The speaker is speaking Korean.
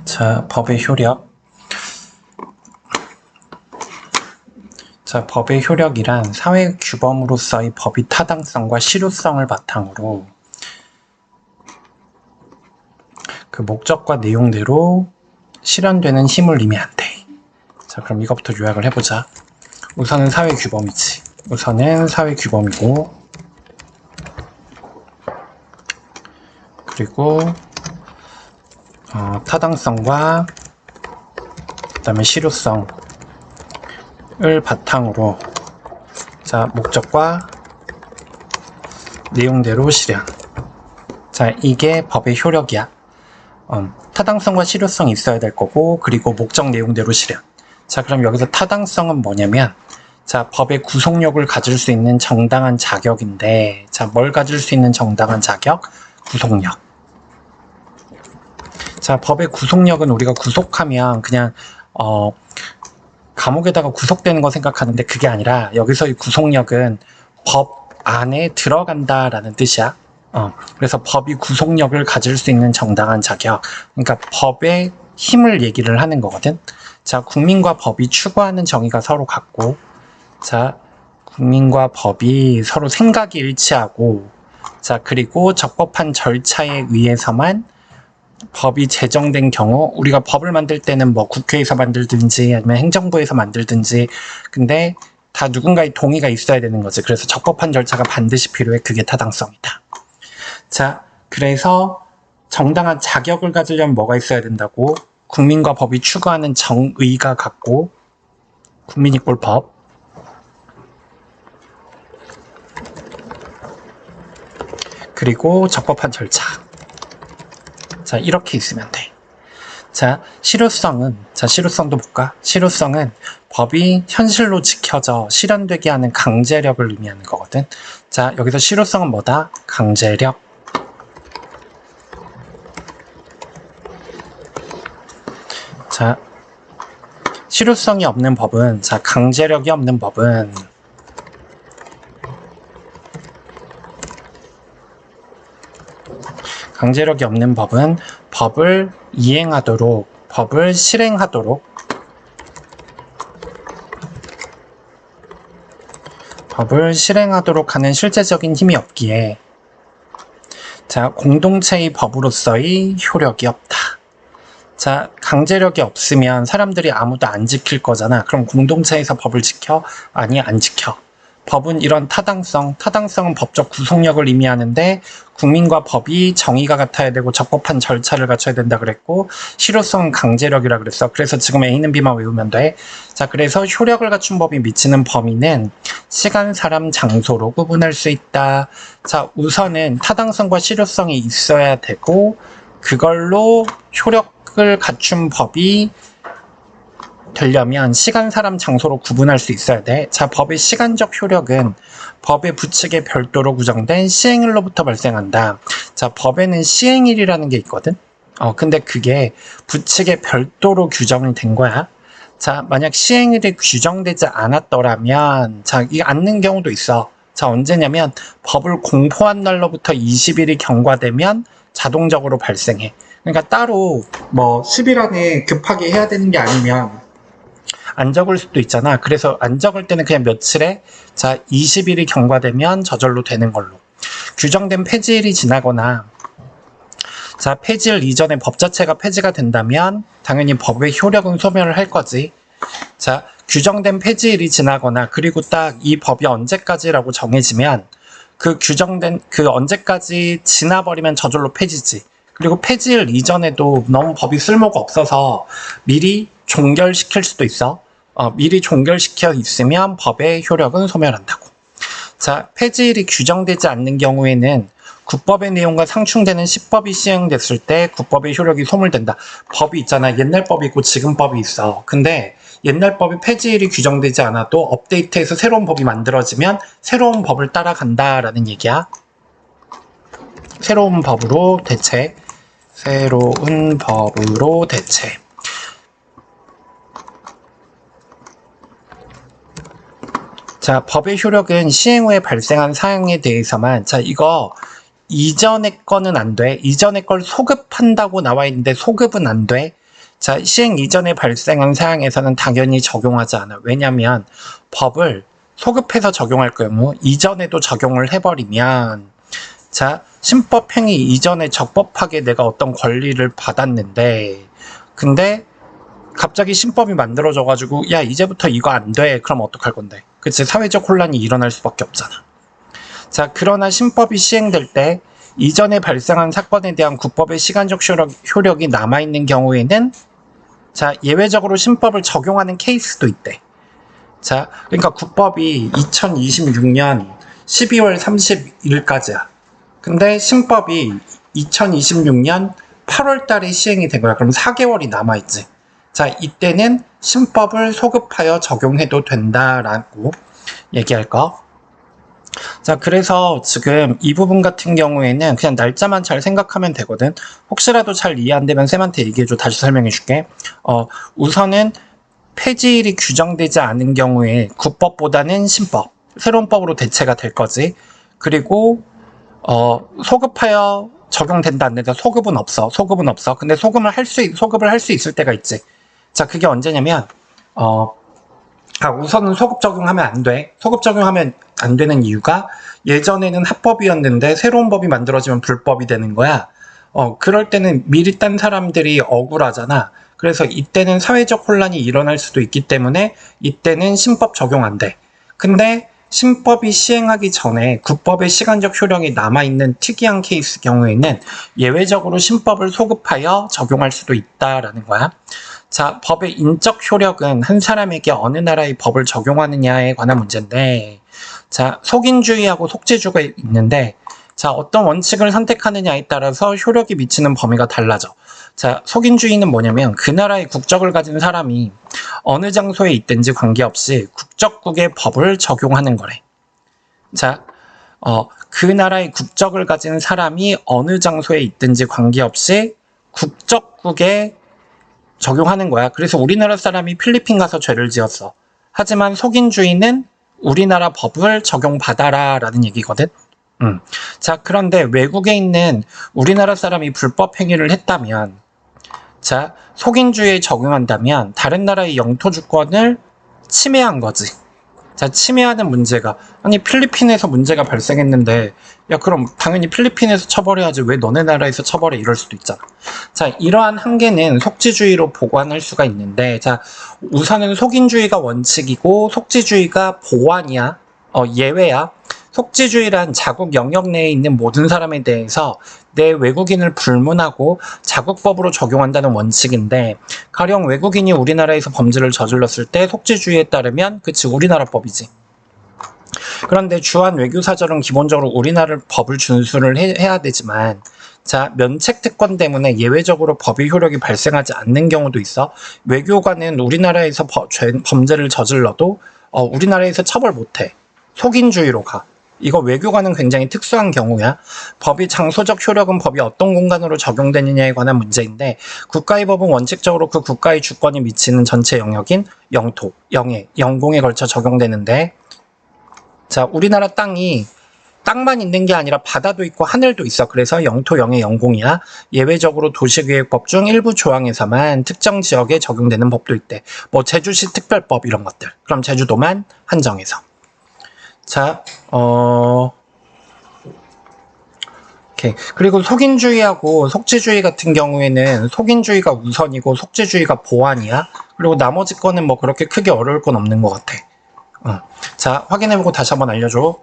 자, 법의 효력. 자, 법의 효력이란 사회 규범으로서의 법의 타당성과 실효성을 바탕으로 그 목적과 내용대로 실현되는 힘을 의미한대. 자, 그럼 이것부터 요약을 해보자. 우선은 사회 규범이지. 우선은 사회 규범이고, 그리고 타당성과 그 다음에 실효성을 바탕으로 자, 목적과 내용대로 실현. 자, 이게 법의 효력이야. 타당성과 실효성이 있어야 될 거고, 그리고 목적 내용대로 실현. 자, 그럼 여기서 타당성은 뭐냐면, 자, 법의 구속력을 가질 수 있는 정당한 자격인데, 자, 뭘 가질 수 있는 정당한 자격? 구속력. 자, 법의 구속력은 우리가 구속하면 그냥 감옥에다가 구속되는 거 생각하는데 그게 아니라 여기서의 구속력은 법 안에 들어간다라는 뜻이야. 그래서 법이 구속력을 가질 수 있는 정당한 자격. 그러니까 법의 힘을 얘기를 하는 거거든. 자, 국민과 법이 추구하는 정의가 서로 같고, 자, 국민과 법이 서로 생각이 일치하고, 자, 그리고 적법한 절차에 의해서만 법이 제정된 경우, 우리가 법을 만들 때는 뭐 국회에서 만들든지 아니면 행정부에서 만들든지, 근데 다 누군가의 동의가 있어야 되는 거지. 그래서 적법한 절차가 반드시 필요해. 그게 타당성이다. 자, 그래서 정당한 자격을 가지려면 뭐가 있어야 된다고? 국민과 법이 추구하는 정의가 같고, 국민 이꼴 법. 그리고 적법한 절차. 자, 이렇게 있으면 돼. 자, 실효성도 볼까? 실효성은 법이 현실로 지켜져 실현되게 하는 강제력을 의미하는 거거든. 자, 여기서 실효성은 뭐다? 강제력. 자, 실효성이 없는 법은, 자, 강제력이 없는 법은 법을 이행하도록, 법을 실행하도록, 하는 실제적인 힘이 없기에, 자, 공동체의 법으로서의 효력이 없다. 자, 강제력이 없으면 사람들이 아무도 안 지킬 거잖아. 그럼 공동체에서 법을 지켜? 아니, 안 지켜. 법은 이런 타당성은 법적 구속력을 의미하는데, 국민과 법이 정의가 같아야 되고 적법한 절차를 갖춰야 된다 그랬고, 실효성은 강제력이라 그랬어. 그래서 지금 A는 B만 외우면 돼. 자, 그래서 효력을 갖춘 법이 미치는 범위는 시간, 사람, 장소로 구분할 수 있다. 자, 우선은 타당성과 실효성이 있어야 되고, 그걸로 효력을 갖춘 법이 되려면 시간, 사람, 장소로 구분할 수 있어야 돼. 자, 법의 시간적 효력은 법의 부칙에 별도로 구정된 시행일로부터 발생한다. 자, 법에는 시행일이라는 게 있거든. 근데 그게 부칙에 별도로 규정이 된 거야. 자, 만약 시행일이 규정되지 않았더라면, 자, 이게 않는 경우도 있어. 자, 언제냐면 법을 공포한 날로부터 20일이 경과되면 자동적으로 발생해. 그러니까 따로 뭐 10일 안에 급하게 해야 되는 게 아니면 안 적을 수도 있잖아. 그래서 안 적을 때는 그냥 며칠에, 자, 20일이 경과되면 저절로 되는 걸로. 규정된 폐지일이 지나거나, 자, 폐지일 이전에 법 자체가 폐지가 된다면 당연히 법의 효력은 소멸을 할 거지. 자, 규정된 폐지일이 지나거나, 그리고 딱 이 법이 언제까지라고 정해지면 그 규정된 그 언제까지 지나버리면 저절로 폐지지. 그리고 폐지일 이전에도 너무 법이 쓸모가 없어서 미리 종결시킬 수도 있어. 미리 종결시켜 있으면 법의 효력은 소멸한다고. 자, 폐지일이 규정되지 않는 경우에는 국법의 내용과 상충되는 시법이 시행됐을 때 국법의 효력이 소멸된다. 법이 있잖아. 옛날 법이 있고 지금 법이 있어. 근데 옛날 법이 폐지일이 규정되지 않아도 업데이트해서 새로운 법이 만들어지면 새로운 법을 따라간다라는 얘기야. 새로운 법으로 대체. 자, 법의 효력은 시행 후에 발생한 사항에 대해서만, 자, 이거 이전의 거는 안 돼. 이전의 걸 소급한다고 나와 있는데 소급은 안 돼. 자, 시행 이전에 발생한 사항에서는 당연히 적용하지 않아. 왜냐면 법을 소급해서 적용할 경우 이전에도 적용을 해버리면 자, 신법행위 이전에 적법하게 내가 어떤 권리를 받았는데 근데 갑자기 신법이 만들어져가지고 야 이제부터 이거 안 돼. 그럼 어떡할 건데? 그치? 사회적 혼란이 일어날 수밖에 없잖아. 자, 그러나 신법이 시행될 때 이전에 발생한 사건에 대한 국법의 시간적 효력이 남아있는 경우에는 자, 예외적으로 신법을 적용하는 케이스도 있대. 자, 그러니까 국법이 2026년 12월 30일까지야. 근데 신법이 2026년 8월 달에 시행이 된 거야. 그럼 4개월이 남아있지. 자, 이때는 신법을 소급하여 적용해도 된다라고 얘기할 거. 자, 그래서 지금 이 부분 같은 경우에는 그냥 날짜만 잘 생각하면 되거든. 혹시라도 잘 이해 안 되면 쌤한테 얘기해줘. 다시 설명해 줄게. 우선은 폐지일이 규정되지 않은 경우에 국법보다는 신법, 새로운 법으로 대체가 될 거지. 그리고 소급하여 적용된다 안 된다. 소급은 없어. 근데 소급을 할 수 있을 때가 있지. 자, 그게 언제냐면 우선은 소급 적용하면 안 돼. 소급 적용하면 안 되는 이유가 예전에는 합법이었는데 새로운 법이 만들어지면 불법이 되는 거야. 그럴 때는 미리 딴 사람들이 억울하잖아. 그래서 이때는 사회적 혼란이 일어날 수도 있기 때문에 이때는 신법 적용 안 돼. 근데 신법이 시행하기 전에 국법의 시간적 효력이 남아있는 특이한 케이스 경우에는 예외적으로 신법을 소급하여 적용할 수도 있다라는 거야. 자, 법의 인적 효력은 한 사람에게 어느 나라의 법을 적용하느냐에 관한 문제인데, 자, 속인주의하고 속죄주의가 있는데, 자, 어떤 원칙을 선택하느냐에 따라서 효력이 미치는 범위가 달라져. 자, 속인주의는 뭐냐면 그 나라의 국적을 가진 사람이 어느 장소에 있든지 관계없이 국적국의 법을 적용하는 거래. 자, 그 나라의 국적을 가진 사람이 어느 장소에 있든지 관계없이 국적국에 적용하는 거야. 그래서 우리나라 사람이 필리핀 가서 죄를 지었어. 하지만 속인주의는 우리나라 법을 적용받아라 라는 얘기거든. 자, 그런데 외국에 있는 우리나라 사람이 불법 행위를 했다면, 자, 속인주의에 적용한다면 다른 나라의 영토 주권을 침해한 거지. 자, 침해하는 문제가, 아니 필리핀에서 문제가 발생했는데 야 그럼 당연히 필리핀에서 처벌해야지 왜 너네 나라에서 처벌해, 이럴 수도 있잖아. 자, 이러한 한계는 속지주의로 보완할 수가 있는데, 자, 우선은 속인주의가 원칙이고 속지주의가 보완이야. 예외야. 속지주의란 자국 영역 내에 있는 모든 사람에 대해서 내 외국인을 불문하고 자국법으로 적용한다는 원칙인데, 가령 외국인이 우리나라에서 범죄를 저질렀을 때 속지주의에 따르면 그치 우리나라 법이지. 그런데 주한 외교사절은 기본적으로 우리나라 법을 준수를 해야 되지만, 자, 면책특권 때문에 예외적으로 법의 효력이 발생하지 않는 경우도 있어. 외교관은 우리나라에서 범죄를 저질러도 우리나라에서 처벌 못해. 속인주의로 가. 이거 외교관은 굉장히 특수한 경우야. 법이 장소적 효력은 법이 어떤 공간으로 적용되느냐에 관한 문제인데, 국가의 법은 원칙적으로 그 국가의 주권이 미치는 전체 영역인 영토, 영해, 영공에 걸쳐 적용되는데, 자, 우리나라 땅만 있는 게 아니라 바다도 있고 하늘도 있어. 그래서 영토, 영해, 영공이야. 예외적으로 도시계획법 중 일부 조항에서만 특정 지역에 적용되는 법도 있대. 뭐 제주시 특별법 이런 것들. 그럼 제주도만 한정해서. 자, 오케이. 그리고 속인주의하고 속지주의 같은 경우에는 속인주의가 우선이고 속지주의가 보완이야. 그리고 나머지 거는 뭐 그렇게 크게 어려울 건 없는 것 같아. 자, 확인해보고 다시 한번 알려줘.